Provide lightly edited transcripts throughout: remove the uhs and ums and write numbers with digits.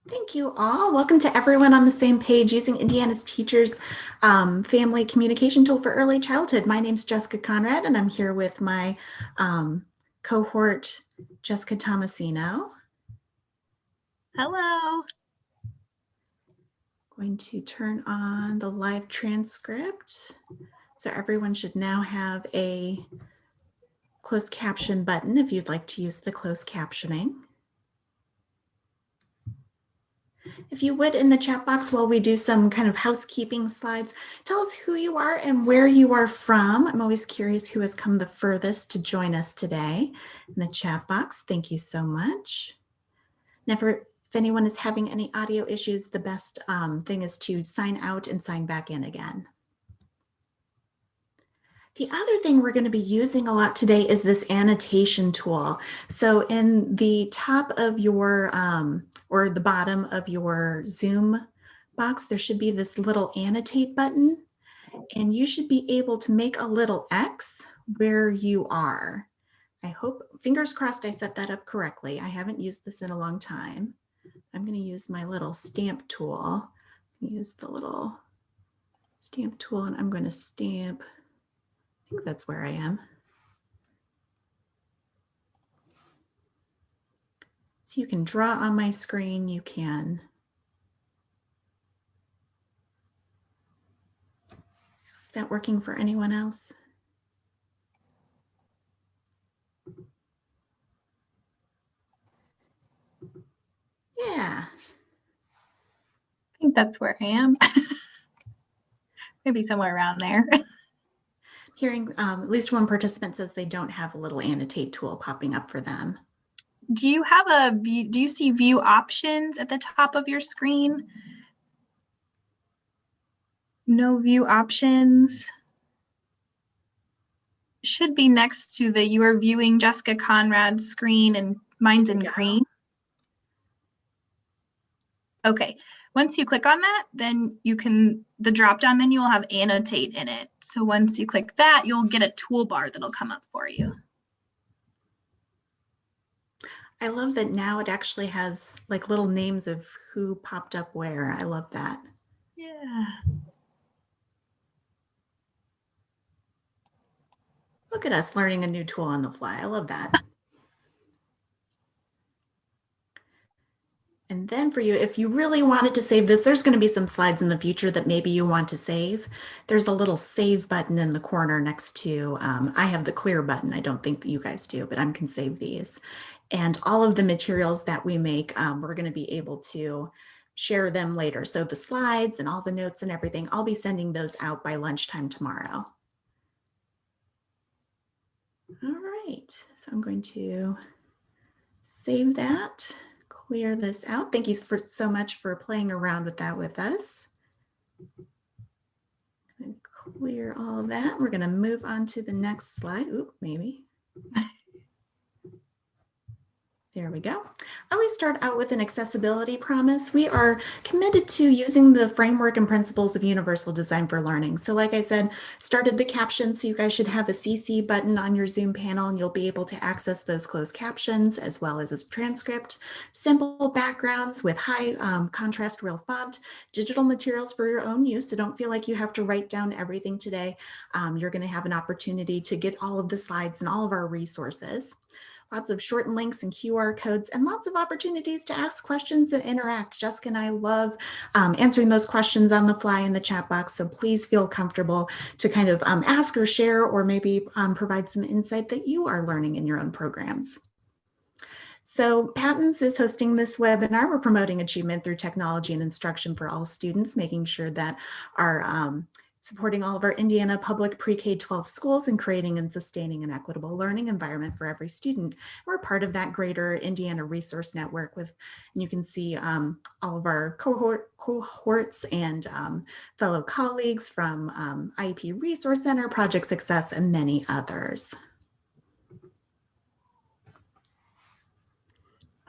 Thank you all. Welcome to everyone on the same page using Indiana's Teachers Family Communication Tool for Early Childhood. My name is Jessica Conrad, and I'm here with my cohort, Jessica Tomasino. Hello. Going to turn on the live transcript. So everyone should now have a closed caption button if you'd like to use the closed captioning. If you would, in the chat box while we do some kind of housekeeping slides, tell us who you are and where you are from. I'm always curious who has come the furthest to join us today in the chat box. Thank you so much. If anyone is having any audio issues, the best thing is to sign out and sign back in again. The other thing we're going to be using a lot today is this annotation tool. So in the top of your, or the bottom of your Zoom box, there should be this little annotate button, and you should be able to make a little X where you are. I hope, fingers crossed, I set that up correctly. I haven't used this in a long time. I'm going to use my little stamp tool. Use the little stamp tool, and I'm going to stamp. I think that's where I am. So you can draw on my screen, you can. Is that working for anyone else? Yeah. I think that's where I am. Maybe somewhere around there. Hearing at least one participant says they don't have a little annotate tool popping up for them. Do you have a view? Do you see view options at the top of your screen? No view options. Should be next to the you are viewing Jessica Conrad screen, and mine's in green. Okay. Once you click on that, then you can, the drop-down menu will have annotate in it. So once you click that, you'll get a toolbar that'll come up for you. I love that now it actually has like little names of who popped up where. I love that. Yeah. Look at us learning a new tool on the fly. I love that. And then for you, if you really wanted to save this, there's going to be some slides in the future that maybe you want to save. There's a little save button in the corner next to, I have the clear button. I don't think that you guys do, but I can save these. And all of the materials that we make, we're going to be able to share them later. So the slides and all the notes and everything, I'll be sending those out by lunchtime tomorrow. All right, so I'm going to save that. Clear this out. Thank you so much for playing around with that with us. Clear all of that. We're going to move on to the next slide. Oop, maybe. There we go. I always start out with an accessibility promise. We are committed to using the framework and principles of universal design for learning. So like I said, started the captions, so you guys should have a CC button on your Zoom panel, and you'll be able to access those closed captions as well as a transcript, simple backgrounds with high contrast real font, digital materials for your own use. So don't feel like you have to write down everything today. You're going to have an opportunity to get all of the slides and all of our resources. Lots of shortened links and QR codes, and lots of opportunities to ask questions and interact. Jessica and I love answering those questions on the fly in the chat box, so please feel comfortable to kind of ask or share, or maybe provide some insight that you are learning in your own programs. So Patents is hosting this webinar. We're promoting achievement through technology and instruction for all students, making sure that our supporting all of our Indiana public pre-K-12 schools and creating and sustaining an equitable learning environment for every student. We're part of that greater Indiana resource network with, and you can see all of our cohorts and fellow colleagues from IEP Resource Center, Project Success, and many others.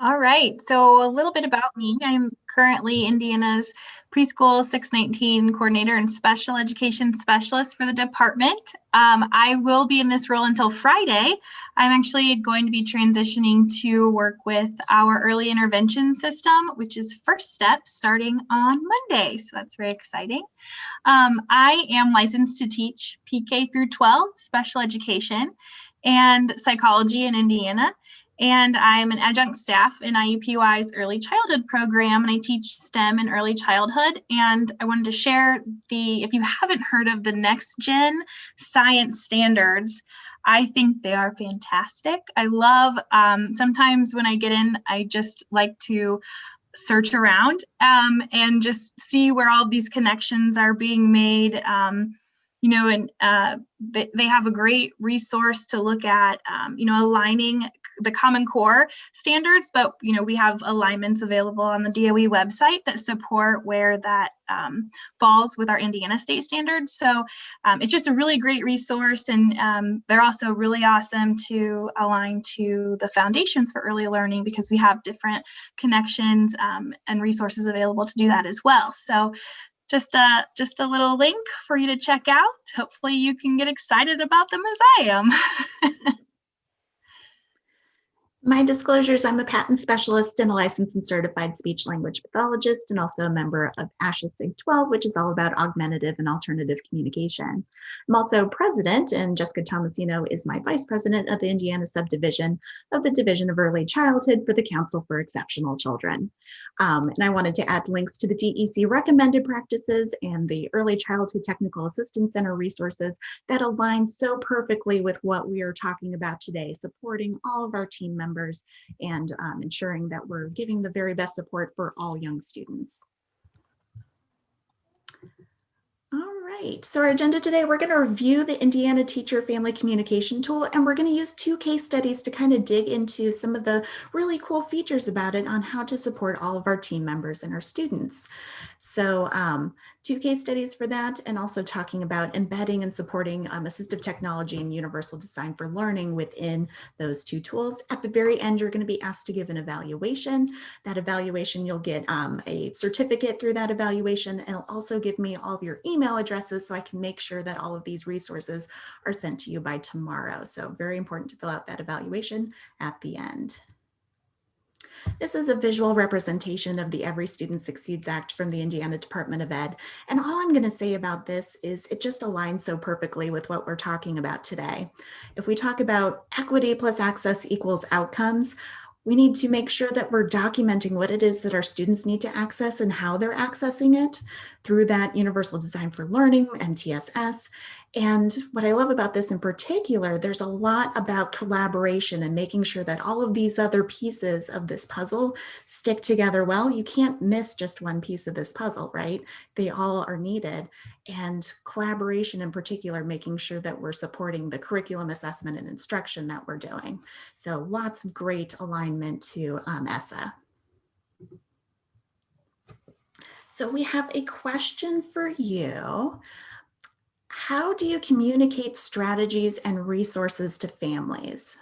All right, so a little bit about me. I'm currently Indiana's preschool 619 coordinator and special education specialist for the department. I will be in this role until Friday. I'm actually going to be transitioning to work with our early intervention system, which is First Step, starting on Monday. So that's very exciting. I am licensed to teach PK through 12 special education and psychology in Indiana. And I'm an adjunct staff in IUPUI's early childhood program, and I teach STEM in early childhood. And I wanted to share if you haven't heard of the Next Gen Science Standards, I think they are fantastic. I love, sometimes when I get in, I just like to search around and just see where all these connections are being made. And they have a great resource to look at, aligning the Common Core standards, but, we have alignments available on the DOE website that support where that falls with our Indiana state standards. So it's just a really great resource, and they're also really awesome to align to the foundations for early learning, because we have different connections and resources available to do that as well. So just a little link for you to check out. Hopefully you can get excited about them as I am. My disclosures, I'm a patent specialist and a licensed and certified speech language pathologist, and also a member of ASHA SIG 12, which is all about augmentative and alternative communication. I'm also president, and Jessica Tomasino is my vice president of the Indiana subdivision of the Division of Early Childhood for the Council for Exceptional Children. And I wanted to add links to the DEC recommended practices and the Early Childhood Technical Assistance Center resources that align so perfectly with what we are talking about today, supporting all of our team members and ensuring that we're giving the very best support for all young students. All right, so our agenda today, we're going to review the Indiana Teacher Family Communication Tool, and we're going to use 2 case studies to kind of dig into some of the really cool features about it on how to support all of our team members and our students. So 2 case studies for that, and also talking about embedding and supporting assistive technology and universal design for learning within those 2 tools. At the very end, you're going to be asked to give an evaluation. That evaluation, you'll get a certificate through that evaluation, and it'll also give me all of your email addresses so I can make sure that all of these resources are sent to you by tomorrow. So very important to fill out that evaluation at the end. This is a visual representation of the Every Student Succeeds Act from the Indiana Department of Ed. And all I'm going to say about this is it just aligns so perfectly with what we're talking about today. If we talk about equity plus access equals outcomes, we need to make sure that we're documenting what it is that our students need to access and how they're accessing it through that Universal Design for Learning, MTSS. And what I love about this in particular, there's a lot about collaboration and making sure that all of these other pieces of this puzzle stick together well. You can't miss just one piece of this puzzle, right? They all are needed. And collaboration in particular, making sure that we're supporting the curriculum assessment and instruction that we're doing. So lots of great alignment to ESSA. So we have a question for you. How do you communicate strategies and resources to families?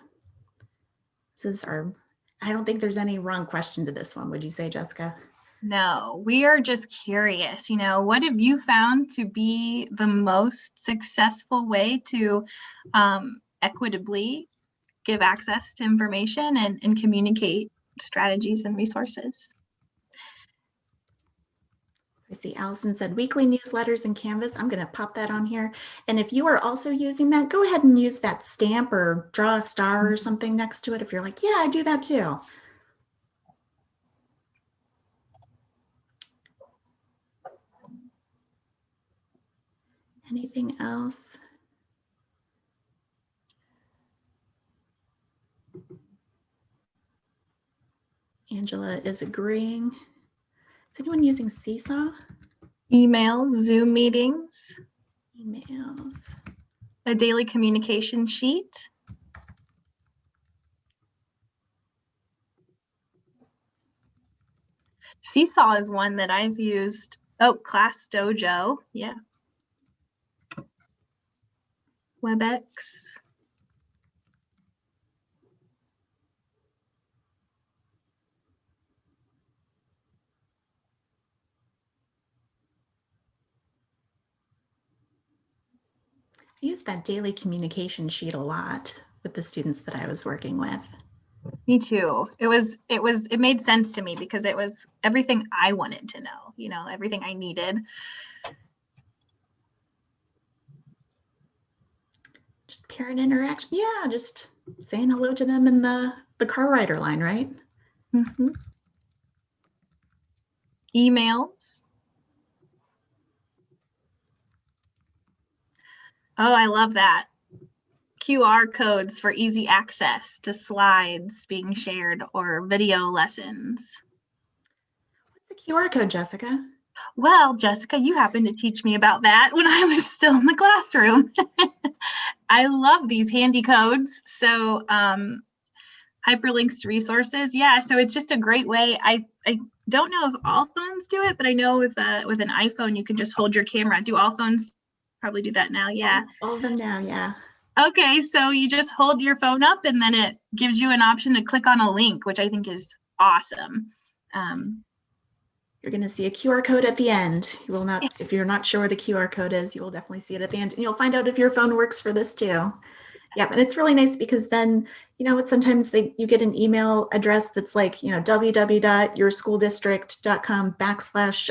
I don't think there's any wrong question to this one. Would you say, Jessica? No, we are just curious, what have you found to be the most successful way to equitably give access to information and communicate strategies and resources? I see Allison said weekly newsletters and Canvas. I'm going to pop that on here. And if you are also using that, go ahead and use that stamp or draw a star or something next to it if you're like, yeah, I do that too. Anything else? Angela is agreeing. Is anyone using Seesaw? Emails, Zoom meetings. Emails. A daily communication sheet. Seesaw is one that I've used. Oh, Class Dojo. Yeah. WebEx. used that daily communication sheet a lot with the students that I was working with. Me too. It made sense to me because it was everything I wanted to know, everything I needed. Just parent interaction. Yeah, just saying hello to them in the car rider line, right? Mm-hmm. Emails. Oh, I love that. QR codes for easy access to slides being shared or video lessons. What's the QR code, Jessica? Well, Jessica, you happened to teach me about that when I was still in the classroom. I love these handy codes. So hyperlinks to resources. Yeah, so it's just a great way. I don't know if all phones do it, but I know with an iPhone, you can just hold your camera. Do all phones probably do that now? Yeah. All of them now, yeah. Okay, so you just hold your phone up and then it gives you an option to click on a link, which I think is awesome. You're going to see a QR code at the end. You will not, if you're not sure what the QR code is, you will definitely see it at the end. And you'll find out if your phone works for this too. Yeah, and it's really nice because then, sometimes you get an email address that's like, www.yourschoolddistrict.com/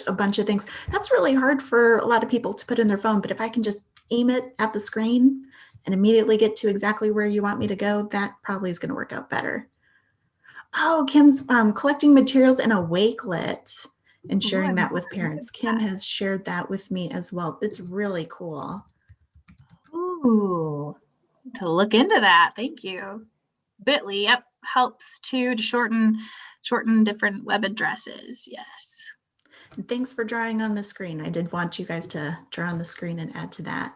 a bunch of things. That's really hard for a lot of people to put in their phone. But if I can just aim it at the screen and immediately get to exactly where you want me to go, that probably is going to work out better. Oh, Kim's collecting materials in a Wakelet and sharing that with parents. Kim has shared that with me as well. It's really cool. Ooh, to look into that. Thank you. Bitly, yep, helps to shorten different web addresses. Yes. And thanks for drawing on the screen. I did want you guys to draw on the screen and add to that.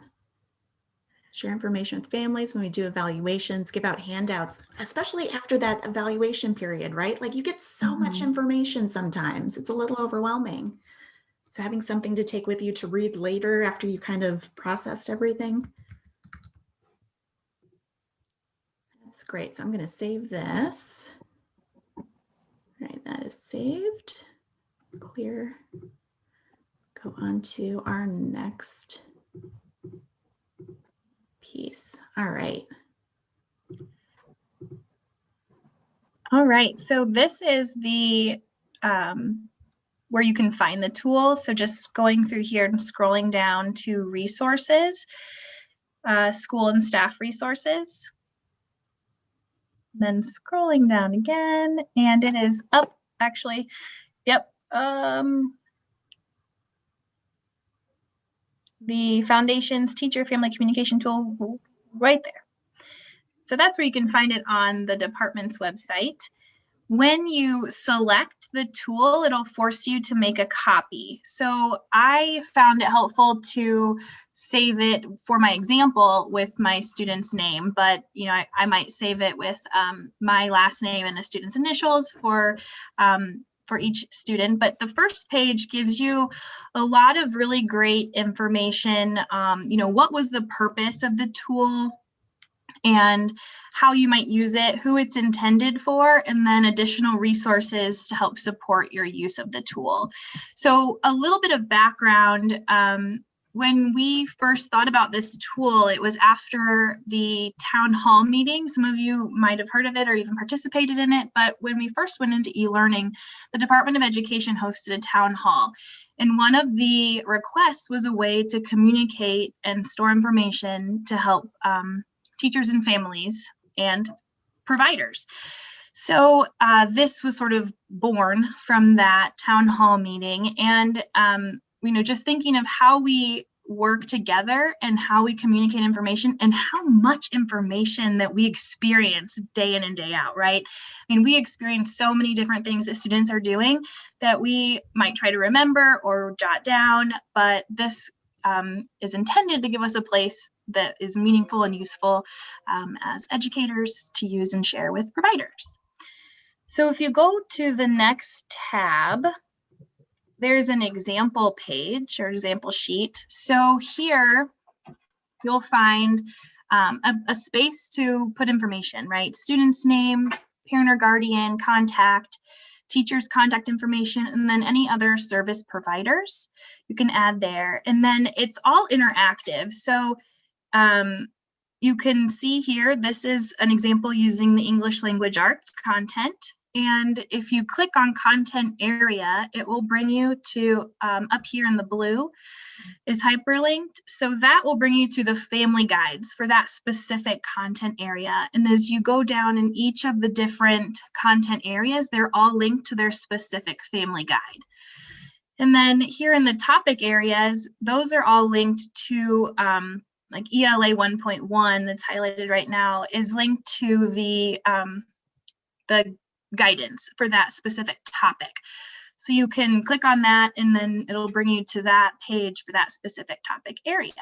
Share information with families when we do evaluations, give out handouts, especially after that evaluation period, right? Like you get so much information sometimes. It's a little overwhelming. So having something to take with you to read later after you kind of processed everything. That's great. So I'm going to save this. All right, that is saved. Clear. Go on to our next piece. All right. All right. So this is the where you can find the tool. So just going through here and scrolling down to resources, school and staff resources. Then scrolling down again, and it is up actually. Yep. The Foundation's Teacher Family Communication Tool right there. So that's where you can find it on the department's website. When you select the tool, it'll force you to make a copy. So I found it helpful to save it for my example with my student's name, but I might save it with my last name and a student's initials for each student. But the first page gives you a lot of really great information. What was the purpose of the tool and how you might use it, who it's intended for, and then additional resources to help support your use of the tool. So a little bit of background. When we first thought about this tool, it was after the town hall meeting. Some of you might have heard of it or even participated in it, but when we first went into e-learning, the Department of Education hosted a town hall. And one of the requests was a way to communicate and store information to help teachers and families and providers. So this was sort of born from that town hall meeting, and just thinking of how we work together and how we communicate information and how much information that we experience day in and day out, right? I mean, we experience so many different things that students are doing that we might try to remember or jot down, but this is intended to give us a place that is meaningful and useful as educators to use and share with providers. So if you go to the next tab, there's an example page or example sheet. So here you'll find a space to put information, right? Student's name, parent or guardian, contact, teacher's contact information, and then any other service providers you can add there. And then it's all interactive. So You can see here, this is an example using the English language arts content. And if you click on content area, it will bring you to up here in the blue is hyperlinked. So that will bring you to the family guides for that specific content area. And as you go down in each of the different content areas, they're all linked to their specific family guide. And then here in the topic areas, those are all linked to like ELA 1.1 that's highlighted right now is linked to the guidance for that specific topic. So you can click on that and then it'll bring you to that page for that specific topic area.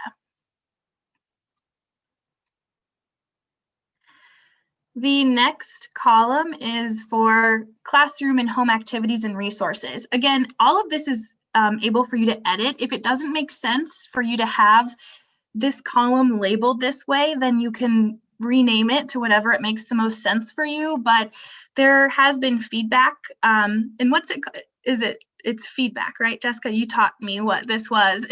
The next column is for classroom and home activities and resources. Again, all of this is able for you to edit. If it doesn't make sense for you to have this column labeled this way, then you can rename it to whatever it makes the most sense for you. But there has been feedback. And what's it? It's feedback, right? Jessica, you taught me what this was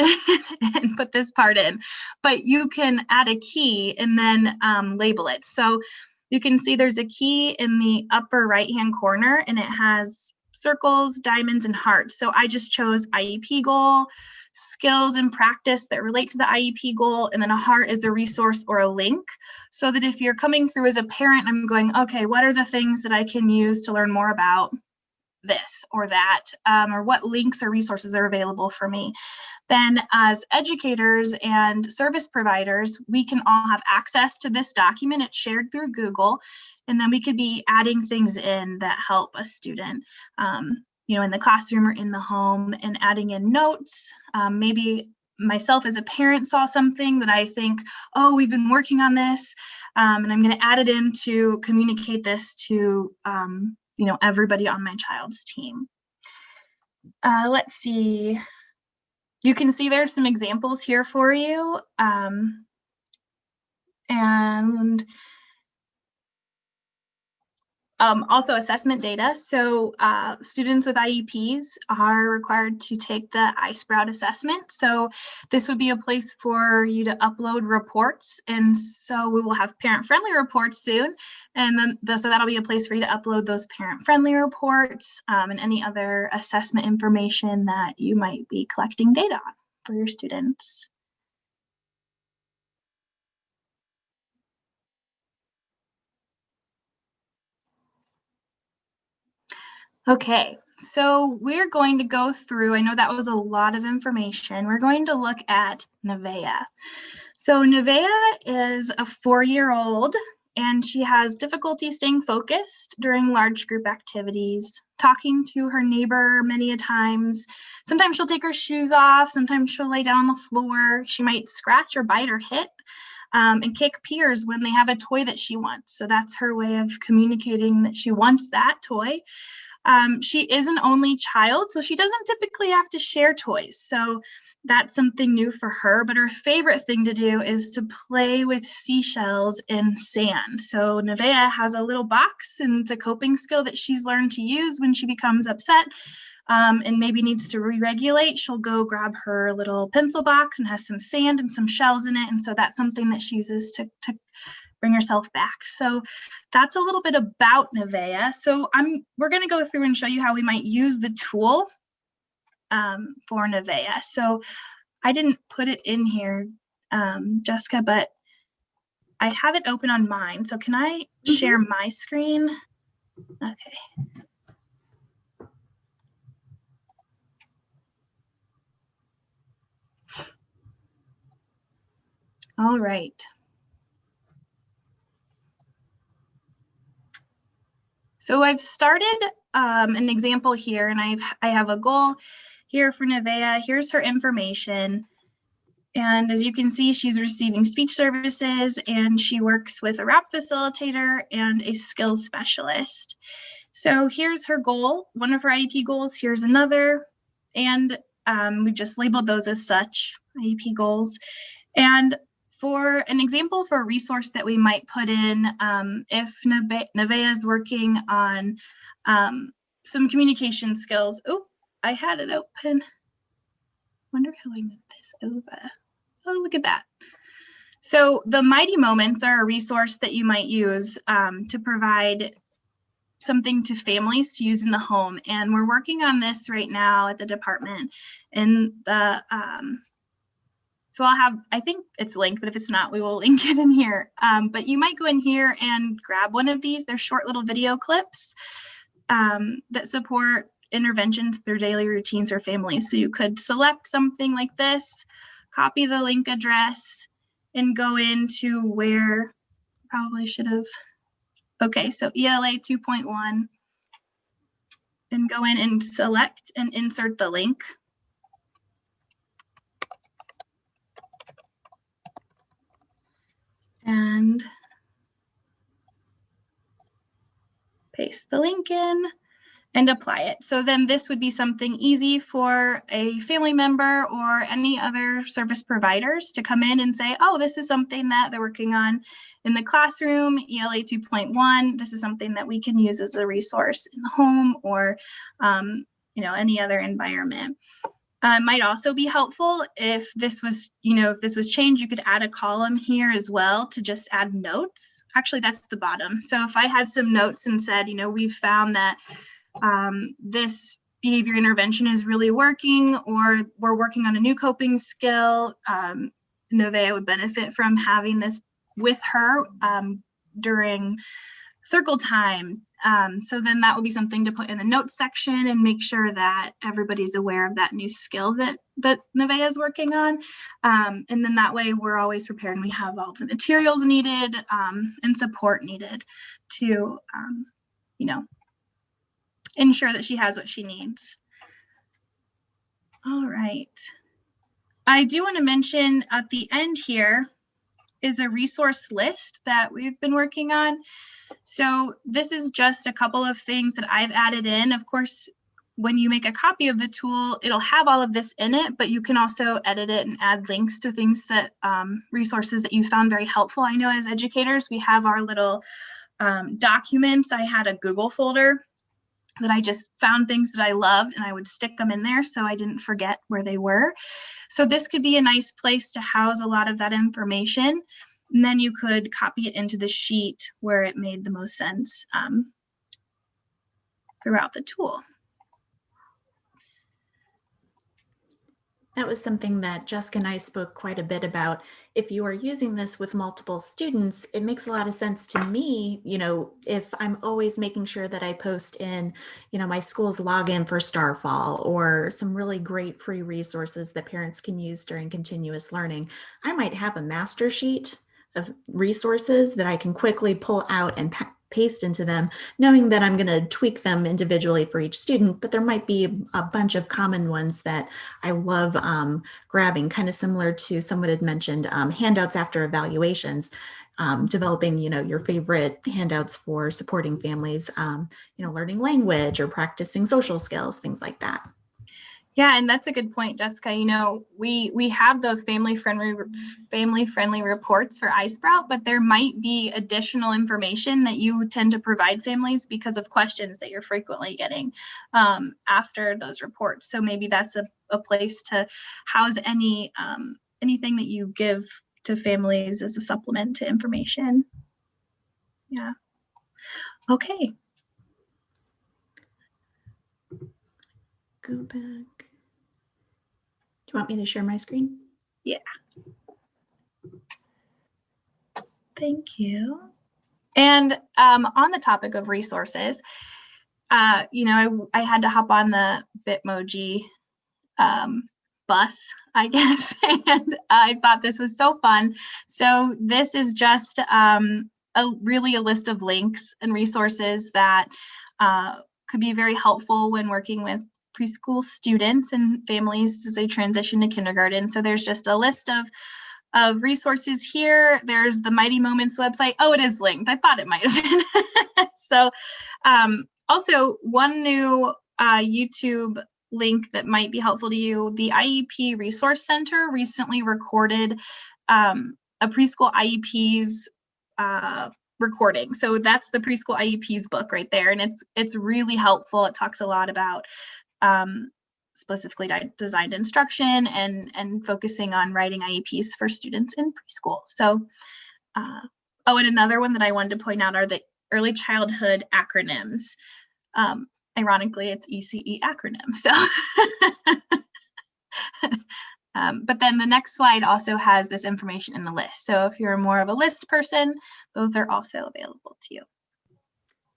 and put this part in. But you can add a key and then label it. So you can see there's a key in the upper right-hand corner and it has circles, diamonds, and hearts. So I just chose IEP goal, skills and practice that relate to the IEP goal, and then a heart is a resource or a link, so that if you're coming through as a parent, I'm going, okay, what are the things that I can use to learn more about this or that, or what links or resources are available for me. Then as educators and service providers, we can all have access to this document. It's shared through Google, and then we could be adding things in that help a student, in the classroom or in the home, and adding in notes. Maybe myself as a parent saw something that I think, oh, we've been working on this, and I'm going to add it in to communicate this to everybody on my child's team. Let's see. You can see there's some examples here for you. And also assessment data. So students with IEPs are required to take the iSprout assessment. So this would be a place for you to upload reports. And so we will have parent-friendly reports soon. And then so that'll be a place for you to upload those parent-friendly reports and any other assessment information that you might be collecting data on for your students. Okay, so we're going to go through, I know that was a lot of information. We're going to look at Nevaeh. So Nevaeh is a 4-year-old and she has difficulty staying focused during large group activities, talking to her neighbor many a times. Sometimes she'll take her shoes off, sometimes she'll lay down on the floor. She might scratch or bite her hip. And kick peers when they have a toy that she wants. So that's her way of communicating that she wants that toy. She is an only child, so she doesn't typically have to share toys. So that's something new for her. But her favorite thing to do is to play with seashells in sand. So Nevaeh has a little box, and it's a coping skill that she's learned to use when she becomes upset and maybe needs to re-regulate. She'll go grab her little pencil box and has some sand and some shells in it. And so that's something that she uses to bring herself back. So that's a little bit about Nevaeh. So we're going to go through and show you how we might use the tool for Nevaeh. So I didn't put it in here, Jessica, but I have it open on mine. So can I share my screen? Okay. All right. So I've started an example here, and I have a goal here for Nevaeh. Here's her information. And as you can see, she's receiving speech services, and she works with a RAP facilitator and a skills specialist. So here's her goal, one of her IEP goals. Here's another, and we just labeled those as such, IEP goals. And for an example for a resource that we might put in, if Nevaeh is working on some communication skills. Oh, I had it open. Wonder how I moved this over. Oh, look at that. So the Mighty Moments are a resource that you might use to provide something to families to use in the home. And we're working on this right now at the department. And so I'll have, I think it's linked, but if it's not, we will link it in here. But you might go in here and grab one of these. They're short little video clips that support interventions through daily routines for families. So you could select something like this, copy the link address, and go into where, probably should have, okay, so ELA 2.1, and go in and select and insert the link. And paste the link in and apply it. So then this would be something easy for a family member or any other service providers to come in and say, oh, this is something that they're working on in the classroom, ELA 2.1. This is something that we can use as a resource in the home or any other environment. Might also be helpful if this was, if this was changed, you could add a column here as well to just add notes. Actually, that's the bottom. So if I had some notes and said, we've found that this behavior intervention is really working, or we're working on a new coping skill, Nevaeh would benefit from having this with her during circle time. So then that would be something to put in the notes section and make sure that everybody's aware of that new skill that Nevaeh is working on. And then that way we're always prepared and we have all the materials needed and support needed to, ensure that she has what she needs. All right. I do want to mention at the end here is a resource list that we've been working on. So this is just a couple of things that I've added in. Of course, when you make a copy of the tool, it'll have all of this in it, but you can also edit it and add links to things that resources that you found very helpful. I know as educators, we have our little documents. I had a Google folder that I just found things that I loved and I would stick them in there so I didn't forget where they were. So this could be a nice place to house a lot of that information. And then you could copy it into the sheet where it made the most sense throughout the tool. That was something that Jessica and I spoke quite a bit about. If you are using this with multiple students, it makes a lot of sense to me, if I'm always making sure that I post in, my school's login for Starfall or some really great free resources that parents can use during continuous learning. I might have a master sheet of resources that I can quickly pull out and paste into them, knowing that I'm going to tweak them individually for each student, but there might be a bunch of common ones that I love grabbing, kind of similar to someone had mentioned handouts after evaluations, developing, your favorite handouts for supporting families, learning language or practicing social skills, things like that. Yeah, and that's a good point, Jessica. We have the family-friendly reports for iSprout, but there might be additional information that you tend to provide families because of questions that you're frequently getting after those reports. So maybe that's a place to house anything that you give to families as a supplement to information. Yeah. Okay. Go back. Do you want me to share my screen? Yeah. Thank you. And on the topic of resources, I had to hop on the Bitmoji bus, I guess, and I thought this was so fun. So this is just really a list of links and resources that could be very helpful when working with preschool students and families as they transition to kindergarten. So there's just a list of resources here. There's the Mighty Moments website. Oh, it is linked. I thought it might have been. So also one new YouTube link that might be helpful to you. The IEP Resource Center recently recorded a preschool IEP's recording. So that's the preschool IEP's book right there. And it's really helpful. It talks a lot about specifically designed instruction and focusing on writing IEPs for students in preschool. So, oh, and another one that I wanted to point out are the early childhood acronyms. Ironically, it's ECE acronym. So, but then the next slide also has this information in the list. So if you're more of a list person, those are also available to you.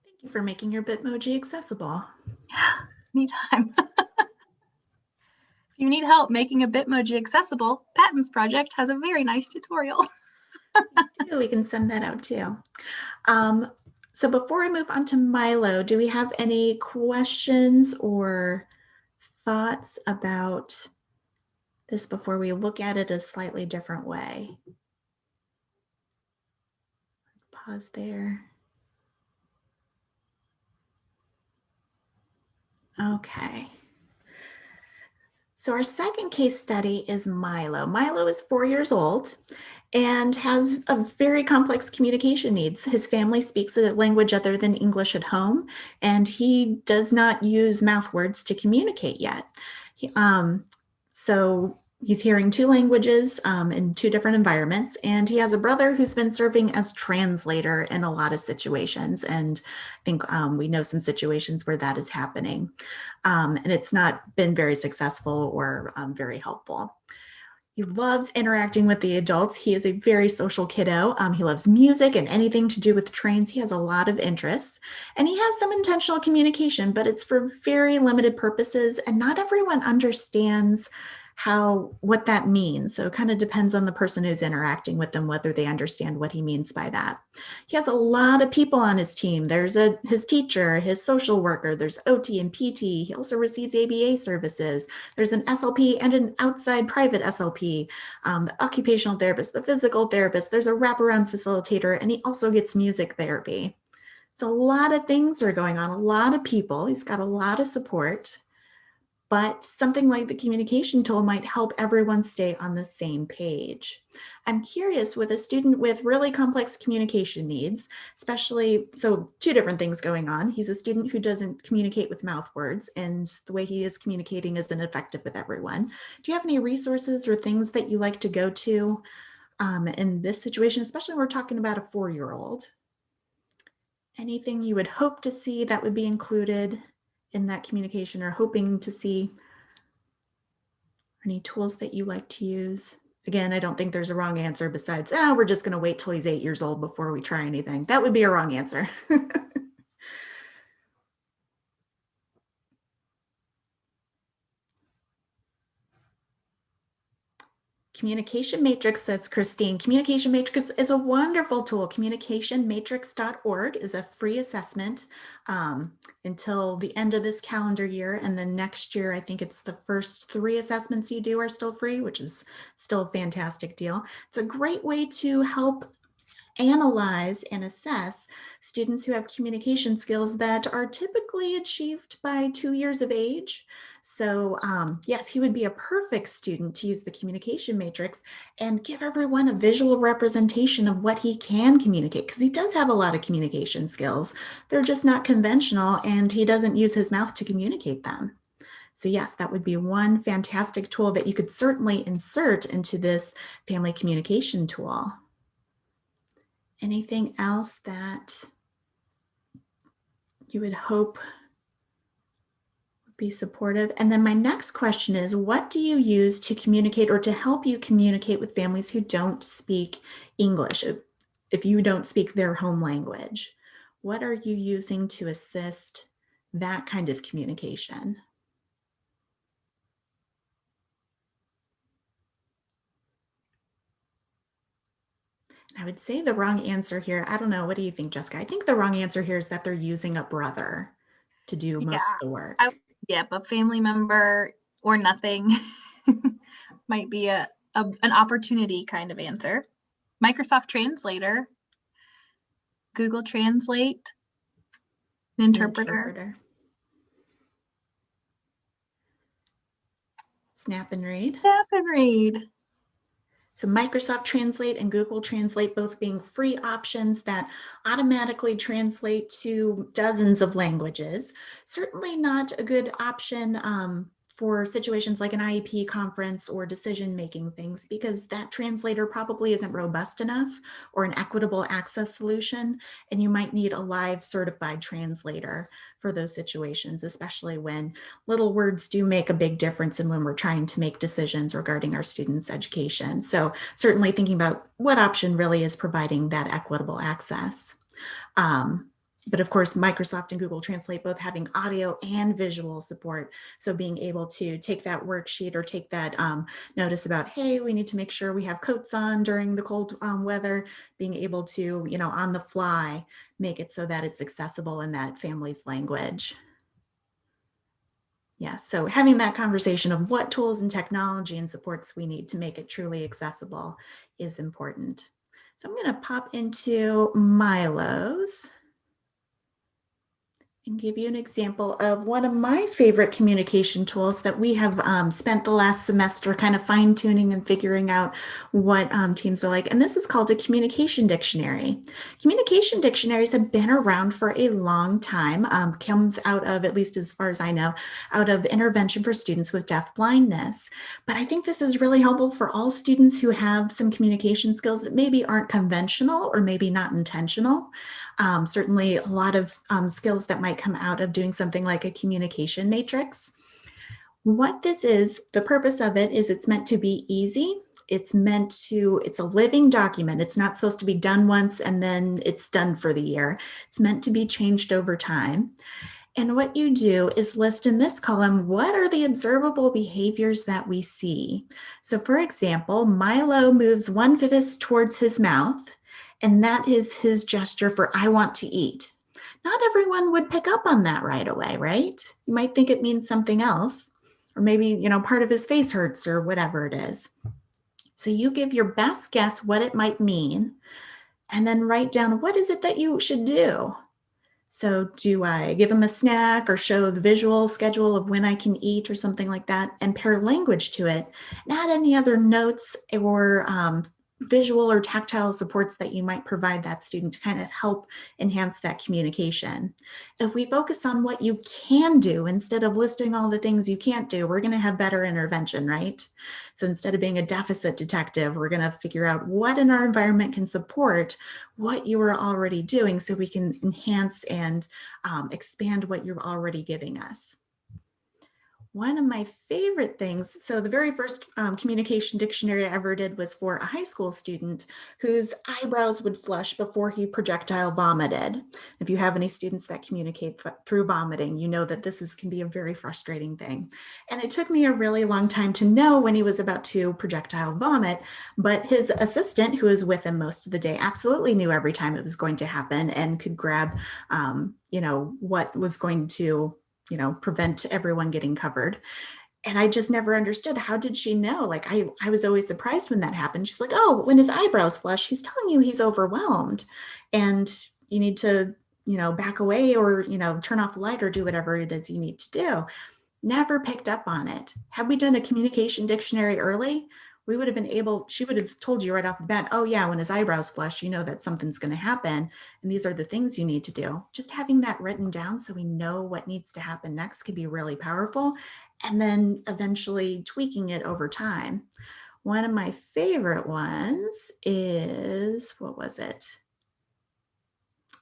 Thank you for making your Bitmoji accessible. Yeah, anytime. If you need help making a Bitmoji accessible, Patton's project has a very nice tutorial. We can send that out too. So before we move on to Milo, do we have any questions or thoughts about this before we look at it a slightly different way? Pause there. Okay. So our second case study is Milo. Milo is 4 years old and has a very complex communication needs. His family speaks a language other than English at home, and he does not use mouth words to communicate yet. So he's hearing 2 languages in 2 different environments, and he has a brother who's been serving as translator in a lot of situations. And I think we know some situations where that is happening. And it's not been very successful or very helpful. He loves interacting with the adults. He is a very social kiddo. He loves music and anything to do with trains. He has a lot of interests, and he has some intentional communication, but it's for very limited purposes, and not everyone understands what that means. So it kind of depends on the person who's interacting with them, whether they understand what he means by that. He has a lot of people on his team. There's his teacher, his social worker, there's OT and PT. He also receives ABA services. There's an SLP and an outside private SLP, the occupational therapist, the physical therapist. There's a wraparound facilitator, and he also gets music therapy. So a lot of things are going on, a lot of people. He's got a lot of support. But something like the communication tool might help everyone stay on the same page. I'm curious, with a student with really complex communication needs, especially, so 2 different things going on. He's a student who doesn't communicate with mouth words, and the way he is communicating isn't effective with everyone. Do you have any resources or things that you like to go to in this situation, especially when we're talking about a 4-year-old? Anything you would hope to see that would be included in that communication, or hoping to see? Any tools that you like to use? Again, I don't think there's a wrong answer besides, we're just going to wait till he's 8 years old before we try anything. That would be a wrong answer. Communication Matrix, says Christine. Communication Matrix is a wonderful tool. Communicationmatrix.org is a free assessment until the end of this calendar year. And then next year, I think it's the first 3 assessments you do are still free, which is still a fantastic deal. It's a great way to help analyze and assess students who have communication skills that are typically achieved by 2 years of age. So yes, he would be a perfect student to use the communication matrix and give everyone a visual representation of what he can communicate, because he does have a lot of communication skills. They're just not conventional, and he doesn't use his mouth to communicate them. So yes, that would be one fantastic tool that you could certainly insert into this family communication tool. Anything else that you would hope would be supportive? And then my next question is, what do you use to communicate or to help you communicate with families who don't speak English? If you don't speak their home language, what are you using to assist that kind of communication? I would say the wrong answer here, I don't know, what do you think, Jessica? I think the wrong answer here is that they're using a brother to do most of the work. A family member or nothing might be an opportunity kind of answer. Microsoft Translator, Google Translate, interpreter. Snap and Read. Snap and Read. So Microsoft Translate and Google Translate both being free options that automatically translate to dozens of languages. Certainly not a good option for situations like an IEP conference or decision-making things, because that translator probably isn't robust enough, or an equitable access solution, and you might need a live certified translator for those situations, especially when little words do make a big difference and when we're trying to make decisions regarding our students' education. So certainly thinking about what option really is providing that equitable access. But of course, Microsoft and Google Translate both having audio and visual support. So being able to take that worksheet or take that notice about, hey, we need to make sure we have coats on during the cold weather, being able to, on the fly, make it so that it's accessible in that family's language. Yeah, so having that conversation of what tools and technology and supports we need to make it truly accessible is important. So I'm going to pop into Milo's and give you an example of one of my favorite communication tools that we have spent the last semester kind of fine tuning and figuring out what teams are like. And this is called a communication dictionary. Communication dictionaries have been around for a long time, comes out of, at least as far as I know, out of intervention for students with deaf blindness. But I think this is really helpful for all students who have some communication skills that maybe aren't conventional or maybe not intentional. Certainly a lot of skills that might come out of doing something like a communication matrix. What this is, the purpose of it is it's meant to be easy. It's a living document. It's not supposed to be done once and then it's done for the year. It's meant to be changed over time. And what you do is list in this column, what are the observable behaviors that we see? So for example, Milo moves one fist towards his mouth, and that is his gesture for I want to eat. Not everyone would pick up on that right away, right? You might think it means something else, or maybe, part of his face hurts or whatever it is. So you give your best guess what it might mean, and then write down what is it that you should do. So do I give him a snack or show the visual schedule of when I can eat or something like that, and pair language to it, and add any other notes or visual or tactile supports that you might provide that student to kind of help enhance that communication. If we focus on what you can do instead of listing all the things you can't do, we're going to have better intervention, right? So instead of being a deficit detective, we're going to figure out what in our environment can support what you are already doing so we can enhance and expand what you're already giving us. One of my favorite things, so the very first communication dictionary I ever did was for a high school student whose eyebrows would flush before he projectile vomited. If you have any students that communicate through vomiting, you know that can be a very frustrating thing. And it took me a really long time to know when he was about to projectile vomit, but his assistant, who was with him most of the day, absolutely knew every time it was going to happen and could grab, what was going to prevent everyone getting covered. And I just never understood, how did she know? Like, I was always surprised when that happened. She's like, oh, when his eyebrows flush, he's telling you he's overwhelmed and you need to, back away or, turn off the light or do whatever it is you need to do. Never picked up on it. Had we done a communication dictionary early, we would have been able, she would have told you right off the bat, oh yeah, when his eyebrows flush, you know that something's going to happen. And these are the things you need to do. Just having that written down so we know what needs to happen next could be really powerful. And then eventually tweaking it over time. One of my favorite ones is, what was it?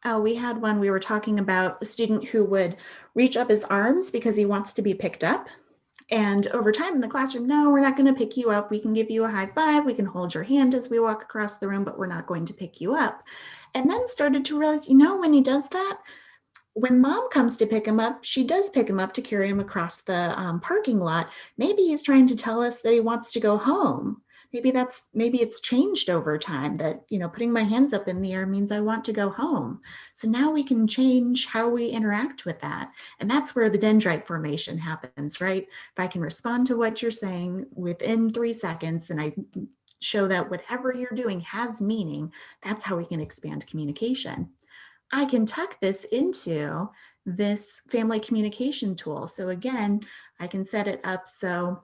Oh, we had one, we were talking about a student who would reach up his arms because he wants to be picked up. And over time in the classroom, no, we're not going to pick you up. We can give you a high five. We can hold your hand as we walk across the room, but we're not going to pick you up. And then started to realize, when he does that, when mom comes to pick him up, she does pick him up to carry him across the parking lot. Maybe he's trying to tell us that he wants to go home. Maybe it's changed over time that, putting my hands up in the air means I want to go home. So now we can change how we interact with that. And that's where the dendrite formation happens, right? If I can respond to what you're saying within 3 seconds and I show that whatever you're doing has meaning, that's how we can expand communication. I can tuck this into this family communication tool. So again, I can set it up so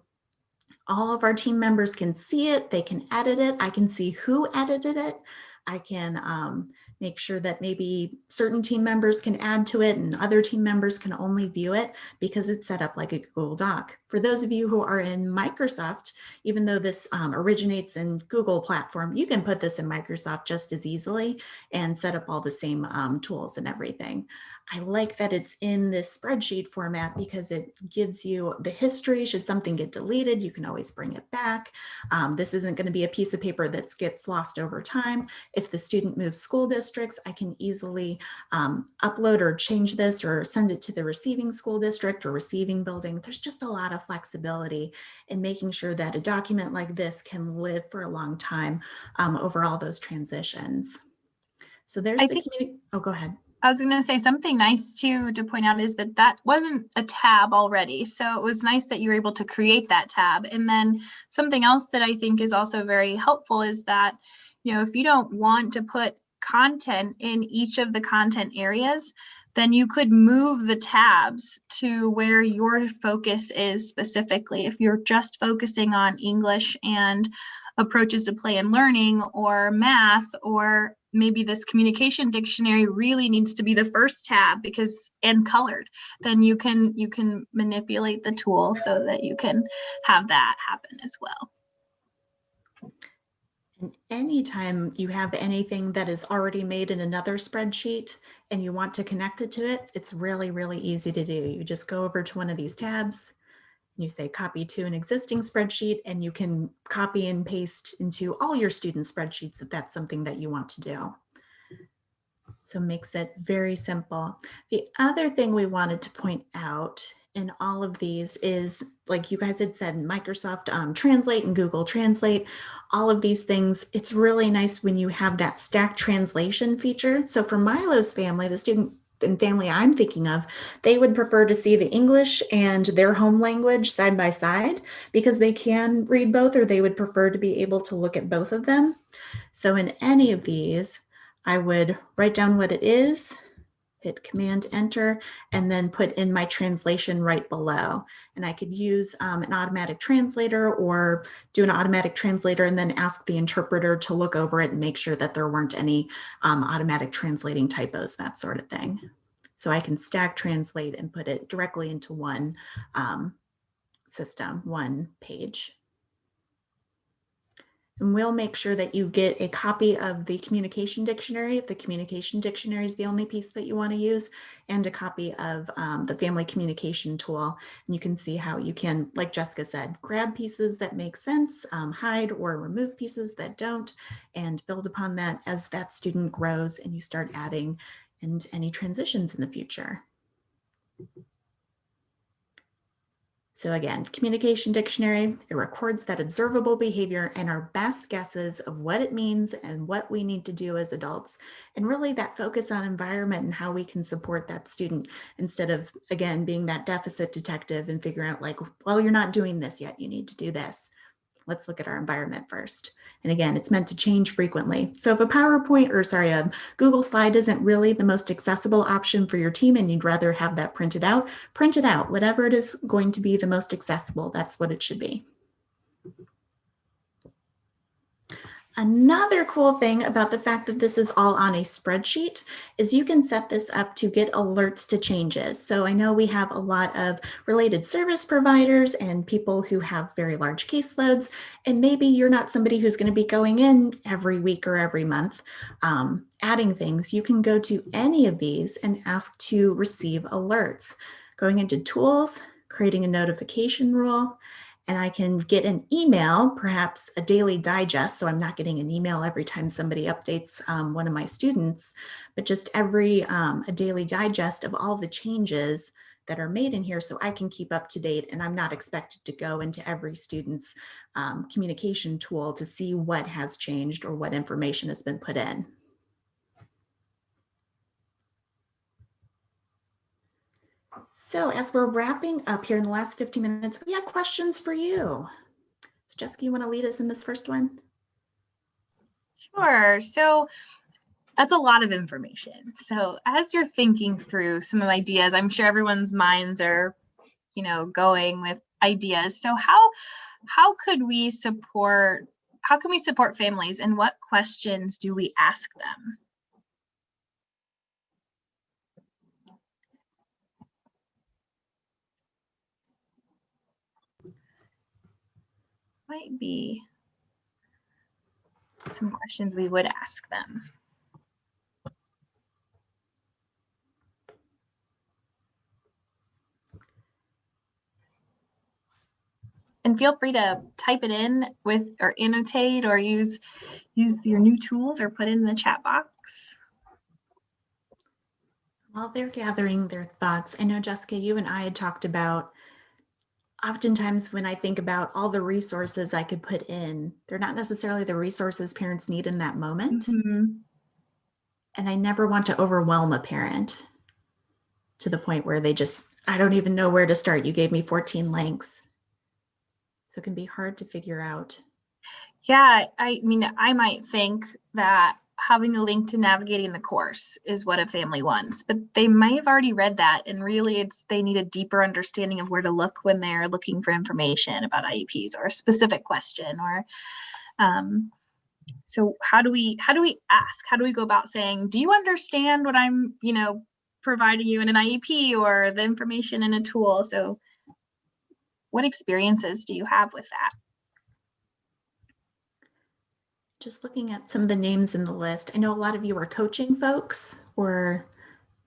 all of our team members can see it, they can edit it, I can see who edited it, I can make sure that maybe certain team members can add to it and other team members can only view it because it's set up like a Google Doc. For those of you who are in Microsoft, even though this originates in Google platform, you can put this in Microsoft just as easily and set up all the same tools and everything. I like that it's in this spreadsheet format because it gives you the history. Should something get deleted, you can always bring it back. This isn't going to be a piece of paper that gets lost over time. If the student moves school districts, I can easily upload or change this or send it to the receiving school district or receiving building. There's just a lot of flexibility in making sure that a document like this can live for a long time over all those transitions. So there's the community. Oh, go ahead. I was going to say something nice too to point out is that that wasn't a tab already. So it was nice that you were able to create that tab. And then something else that I think is also very helpful is that, you know, if you don't want to put content in each of the content areas, then you could move the tabs to where your focus is specifically. If you're just focusing on English and approaches to play and learning or math, or maybe this communication dictionary really needs to be the first tab because and colored, then you can manipulate the tool so that you can have that happen as well. And anytime you have anything that is already made in another spreadsheet and you want to connect it to it, it's really, really easy to do. You just go over to one of these tabs, you say copy to an existing spreadsheet, and you can copy and paste into all your student spreadsheets if that's something that you want to do. So makes it very simple. The other thing we wanted to point out in all of these is, like you guys had said, Microsoft Translate and Google Translate, all of these things, it's really nice when you have that stack translation feature. So for Milo's family, the student and family I'm thinking of, they would prefer to see the English and their home language side by side because they can read both, or they would prefer to be able to look at both of them. So in any of these, I would write down what it is, hit Command Enter, and then put in my translation right below. And I could use an automatic translator or do an automatic translator and then ask the interpreter to look over it and make sure that there weren't any automatic translating typos, that sort of thing. So I can stack translate and put it directly into one system, one page. And we'll make sure that you get a copy of the communication dictionary if the communication dictionary is the only piece that you want to use, and a copy of the family communication tool. And you can see how you can, like Jessica said, grab pieces that make sense, hide or remove pieces that don't, and build upon that as that student grows and you start adding and any transitions in the future. So again, communication dictionary, it records that observable behavior and our best guesses of what it means and what we need to do as adults. And really that focus on environment and how we can support that student instead of, again, being that deficit detective and figuring out like, well, you're not doing this yet, you need to do this. Let's look at our environment first. And again, it's meant to change frequently. So if a Google slide isn't really the most accessible option for your team and you'd rather have that printed out, print it out. Whatever it is going to be the most accessible, that's what it should be. Another cool thing about the fact that this is all on a spreadsheet is you can set this up to get alerts to changes. So I know we have a lot of related service providers and people who have very large caseloads, and maybe you're not somebody who's going to be going in every week or every month adding things. You can go to any of these and ask to receive alerts. Going into tools, creating a notification rule, and I can get an email, perhaps a daily digest. So I'm not getting an email every time somebody updates one of my students, but just a daily digest of all the changes that are made in here so I can keep up to date. And I'm not expected to go into every student's communication tool to see what has changed or what information has been put in. So as we're wrapping up here in the last 15 minutes, we have questions for you. So Jessica, you want to lead us in this first one? Sure. So that's a lot of information. So as you're thinking through some of the ideas, I'm sure everyone's minds are, going with ideas. So how can we support families, and what questions do we ask them? might be some questions we would ask them. And feel free to type it in with or annotate or use your new tools or put it in the chat box. While they're gathering their thoughts, I know, Jessica, you and I had talked about oftentimes when I think about all the resources I could put in, they're not necessarily the resources parents need in that moment. Mm-hmm. And I never want to overwhelm a parent to the point where they just, I don't even know where to start. You gave me 14 links. So it can be hard to figure out. Yeah, I mean, I might think that having a link to navigating the course is what a family wants, but they might have already read that, and really they need a deeper understanding of where to look when they're looking for information about IEPs or a specific question. Or so how do we ask? How do we go about saying, do you understand what I'm providing you in an IEP or the information in a tool? So what experiences do you have with that? Just looking at some of the names in the list, I know a lot of you are coaching folks or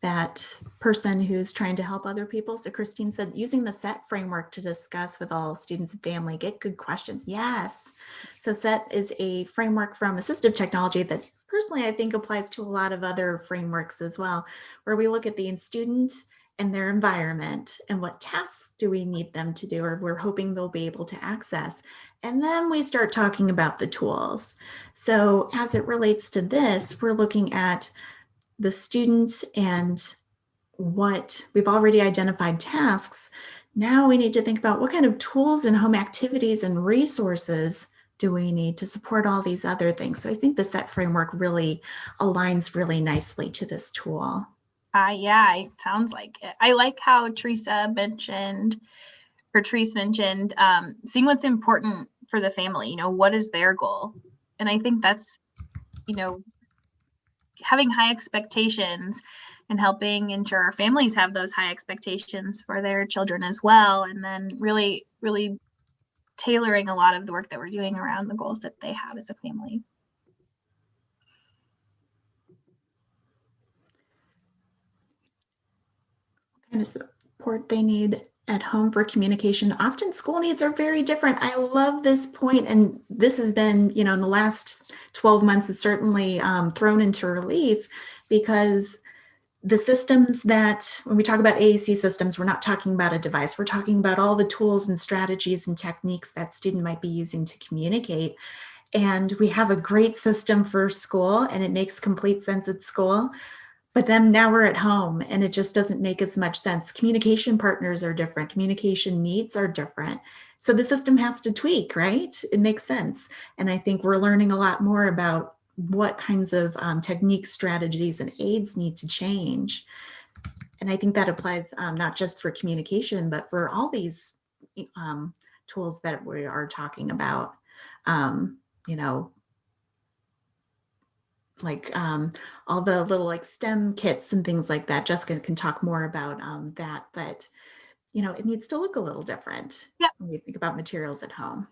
that person who's trying to help other people. So Christine said, using the SET framework to discuss with all students and family, get good questions. Yes. So SET is a framework from assistive technology that personally I think applies to a lot of other frameworks as well, where we look at the student and their environment and what tasks do we need them to do, or we're hoping they'll be able to access. And then we start talking about the tools. So as it relates to this, we're looking at the student and what we've already identified tasks. Now we need to think about what kind of tools and home activities and resources do we need to support all these other things. So I think the SET framework really aligns really nicely to this tool. Yeah, it sounds like it. I like how Therese mentioned seeing what's important for the family, what is their goal? And I think that's, having high expectations and helping ensure our families have those high expectations for their children as well. And then really, really tailoring a lot of the work that we're doing around the goals that they have as a family. What kind of support they need at home for communication. Often school needs are very different. I love this point, and this has been, in the last 12 months, it's certainly thrown into relief, because the systems that, when we talk about AAC systems, we're not talking about a device. We're talking about all the tools and strategies and techniques that student might be using to communicate. And we have a great system for school, and it makes complete sense at school. But then now we're at home and it just doesn't make as much sense. Communication partners are different. Communication needs are different. So the system has to tweak, right? It makes sense. And I think we're learning a lot more about what kinds of techniques, strategies, and aids need to change. And I think that applies not just for communication, but for all these tools that we are talking about. Like all the little like STEM kits and things like that. Jessica can talk more about that, but it needs to look a little different when you think about materials at home.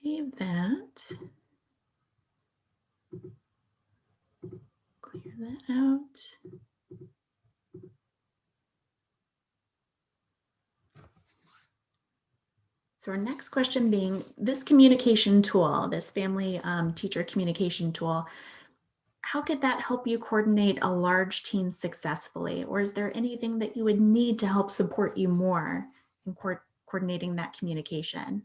Save that. Clear that out. So our next question being, this communication tool, this family teacher communication tool, how could that help you coordinate a large team successfully? Or is there anything that you would need to help support you more in coordinating that communication?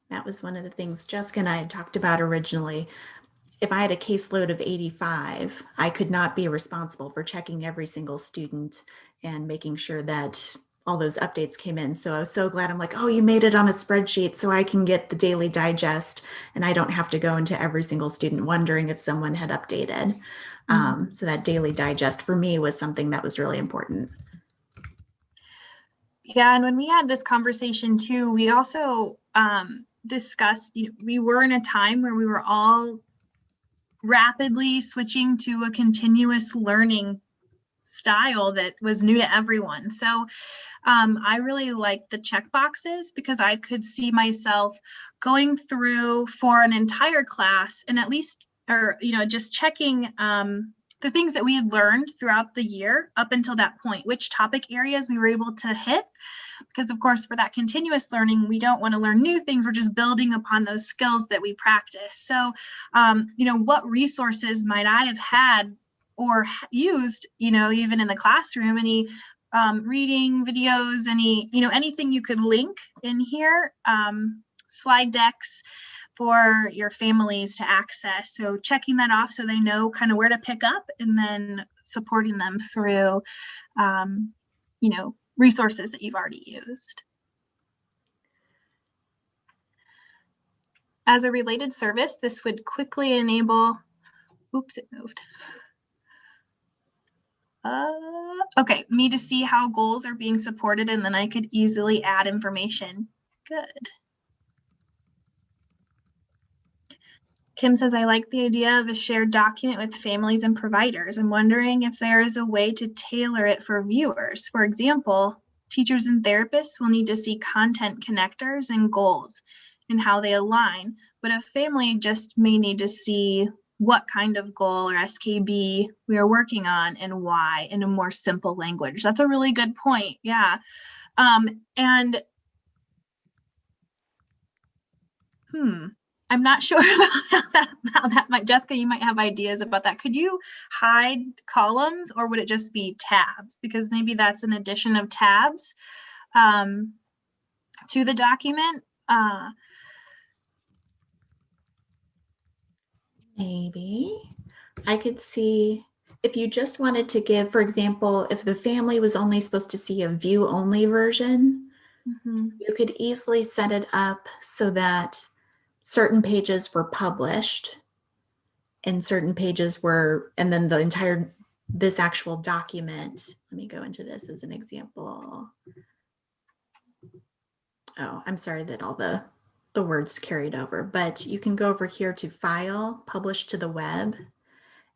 That was one of the things Jessica and I had talked about originally. If I had a caseload of 85, I could not be responsible for checking every single student and making sure that all those updates came in. So I was so glad. I'm like, oh, you made it on a spreadsheet so I can get the daily digest and I don't have to go into every single student wondering if someone had updated. So that daily digest for me was something that was really important. Yeah, and when we had this conversation too, we also discussed, we were in a time where we were all rapidly switching to a continuous learning style that was new to everyone. So I really liked the check boxes because I could see myself going through for an entire class and at least, or, just checking the things that we had learned throughout the year up until that point, which topic areas we were able to hit. Because of course, for that continuous learning, we don't want to learn new things. We're just building upon those skills that we practice. So, what resources might I have had or used, even in the classroom, any reading videos, anything you could link in here, slide decks for your families to access. So checking that off so they know kind of where to pick up and then supporting them through, resources that you've already used. As a related service, this would quickly enable, oops, it moved. Okay, me to see how goals are being supported, and then I could easily add information. Good. Kim says, I like the idea of a shared document with families and providers. I'm wondering if there is a way to tailor it for viewers. For example, teachers and therapists will need to see content connectors and goals and how they align, but a family just may need to see what kind of goal or SKB we are working on and why in a more simple language. That's a really good point. Yeah. And I'm not sure how that might, Jessica, you might have ideas about that. Could you hide columns or would it just be tabs? Because maybe that's an addition of tabs to the document. Maybe I could see if you just wanted to give, for example, if the family was only supposed to see a view only version, you could easily set it up so that certain pages were published and certain pages were, and then the entire, this actual document, let me go into this as an example. Oh, I'm sorry that all the words carried over, but you can go over here to File, Publish to the Web,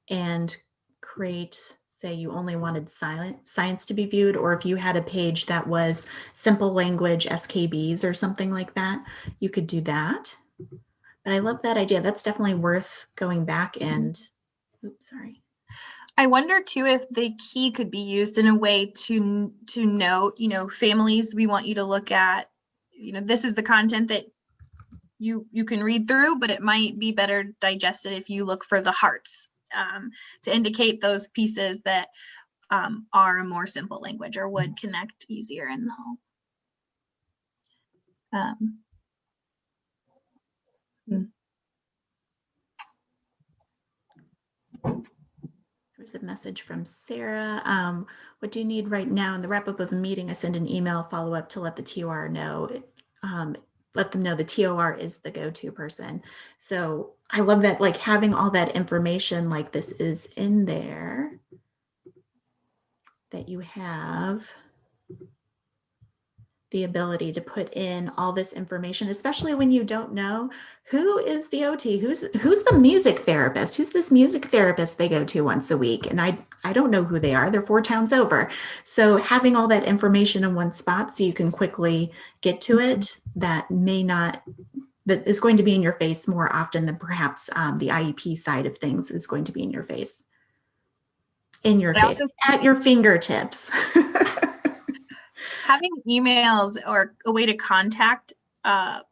and create, say you only wanted science to be viewed, or if you had a page that was simple language SKBs or something like that, you could do that. But I love that idea. That's definitely worth going back and, oops, sorry. I wonder too if the key could be used in a way to note, families, we want you to look at, this is the content that you can read through, but it might be better digested if you look for the hearts to indicate those pieces that are a more simple language or would connect easier in the home. There's a message from Sarah. What do you need right now? In the wrap up of a meeting, I send an email follow up to let the TOR know. Let them know the TOR is the go-to person. So I love that, like having all that information like this is in there, that you have the ability to put in all this information, especially when you don't know who is the OT, who's the music therapist, who's this music therapist they go to once a week. And I don't know who they are. They're 4 towns over. So having all that information in one spot so you can quickly get to it, that is going to be in your face more often than perhaps the IEP side of things is going to be in your face. At your fingertips. Having emails or a way to contact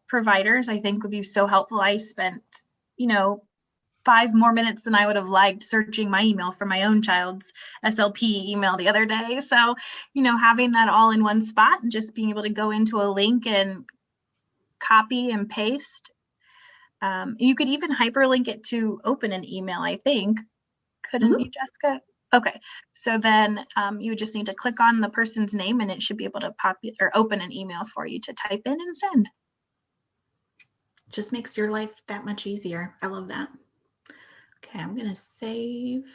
providers, I think would be so helpful. I spent, 5 more minutes than I would have liked searching my email for my own child's SLP email the other day. So, having that all in one spot and just being able to go into a link and copy and paste. You could even hyperlink it to open an email, I think. Couldn't you, Jessica? Okay, so then you just need to click on the person's name and it should be able to pop or open an email for you to type in and send. Just makes your life that much easier. I love that. Okay, I'm going to save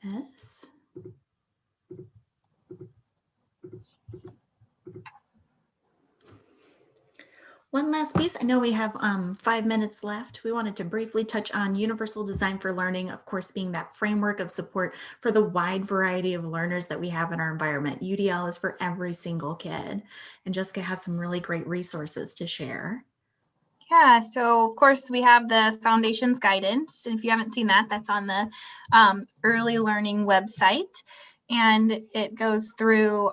this. One last piece. I know we have 5 minutes left. We wanted to briefly touch on Universal Design for Learning, of course, being that framework of support for the wide variety of learners that we have in our environment. UDL is for every single kid. And Jessica has some really great resources to share. Yeah, so of course we have the foundations guidance. And if you haven't seen that, that's on the early learning website. And it goes through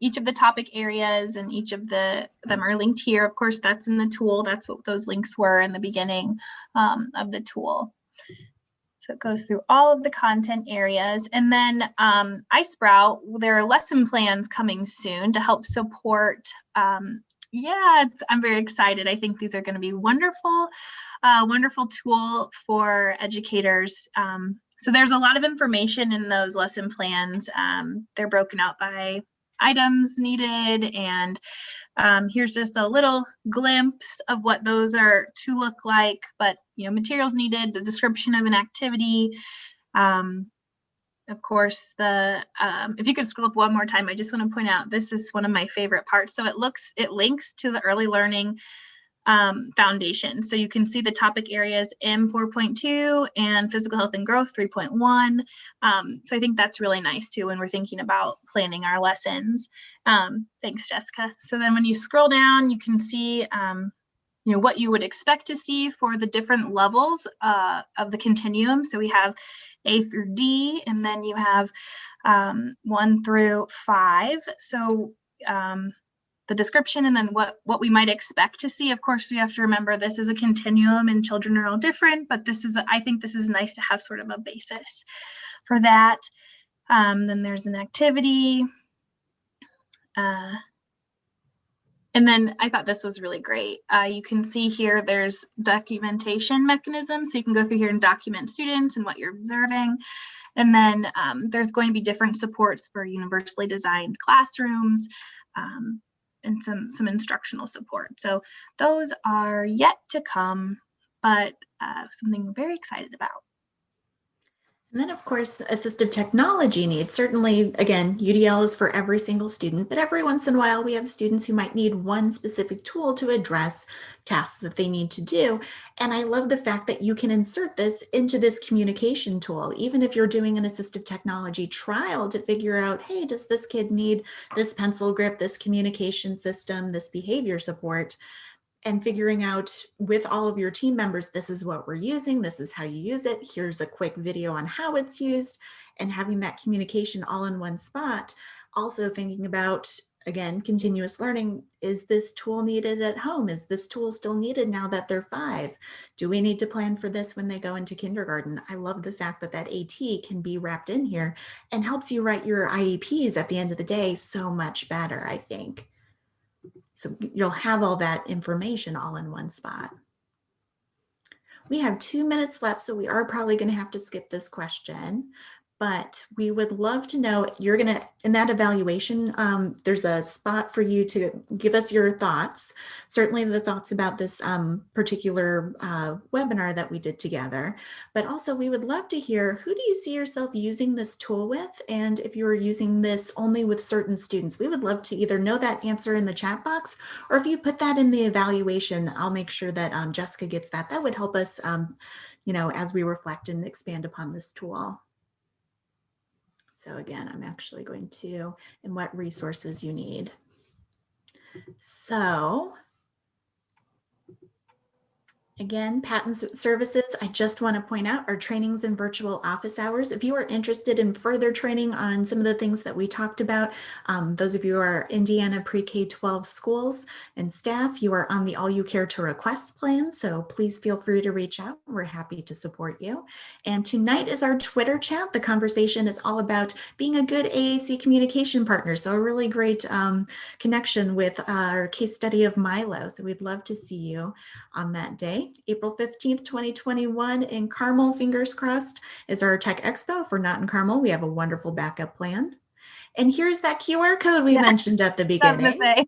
each of the topic areas and each of them are linked here. Of course, that's in the tool. That's what those links were in the beginning of the tool. So it goes through all of the content areas. And then iSprout, there are lesson plans coming soon to help support yeah, I'm very excited. I think these are going to be wonderful, wonderful tool for educators. So there's a lot of information in those lesson plans. They're broken out by items needed, and here's just a little glimpse of what those are to look like. But materials needed, the description of an activity. Of course, if you could scroll up one more time, I just want to point out this is one of my favorite parts. So it links to the early learning foundation. So you can see the topic areas M 4.2 and physical health and growth 3.1. So I think that's really nice too when we're thinking about planning our lessons. Thanks, Jessica. So then when you scroll down, you can see what you would expect to see for the different levels of the continuum. So we have A through D, and then you have 1 through 5. So the description and then what we might expect to see. Of course, we have to remember this is a continuum and children are all different, but I think this is nice to have sort of a basis for that. Then there's an activity. And then I thought this was really great. You can see here there's documentation mechanisms. So you can go through here and document students and what you're observing. And then there's going to be different supports for universally designed classrooms and some instructional support. So those are yet to come, but something we're very excited about. And then, of course, assistive technology needs. Certainly, again, UDL is for every single student, but every once in a while we have students who might need one specific tool to address tasks that they need to do. And I love the fact that you can insert this into this communication tool, even if you're doing an assistive technology trial to figure out, hey, does this kid need this pencil grip, this communication system, this behavior support? And figuring out with all of your team members, this is what we're using, this is how you use it, here's a quick video on how it's used, and having that communication all in one spot. Also thinking about, again, continuous learning. Is this tool needed at home? Is this tool still needed now that they're 5? Do we need to plan for this when they go into kindergarten? I love the fact that that AT can be wrapped in here and helps you write your IEPs at the end of the day so much better, I think. So you'll have all that information all in one spot. We have 2 minutes left, so we are probably going to have to skip this question. But we would love to know, you're going to, in that evaluation, there's a spot for you to give us your thoughts, certainly the thoughts about this particular webinar that we did together. But also we would love to hear, who do you see yourself using this tool with? And if you are using this only with certain students, we would love to either know that answer in the chat box, or if you put that in the evaluation, I'll make sure that Jessica gets that. That would help us, as we reflect and expand upon this tool. So again, I'm actually going to, and what resources you need. So again, patent services, I just want to point out our trainings and virtual office hours. If you are interested in further training on some of the things that we talked about, those of you who are Indiana pre-K-12 schools and staff, you are on the All You Care to Request plan. So please feel free to reach out. We're happy to support you. And tonight is our Twitter chat. The conversation is all about being a good AAC communication partner. So a really great connection with our case study of Milo. So we'd love to see you on that day. night, April 15th, 2021 in Carmel, fingers crossed, is our Tech Expo. If we're not in Carmel, we have a wonderful backup plan. And here's that QR code we Yeah, mentioned at the I was gonna beginning. say.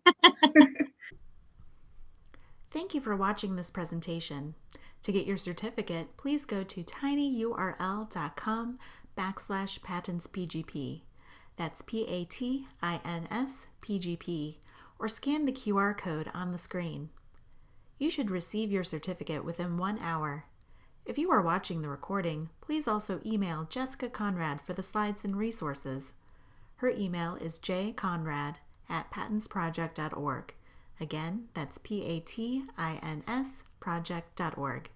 Thank you for watching this presentation. To get your certificate, please go to tinyurl.com/patentspgp. That's PATINS or scan the QR code on the screen. You should receive your certificate within 1 hour. If you are watching the recording, please also email Jessica Conrad for the slides and resources. Her email is jconrad@patentsproject.org. Again, that's PATINS project.org.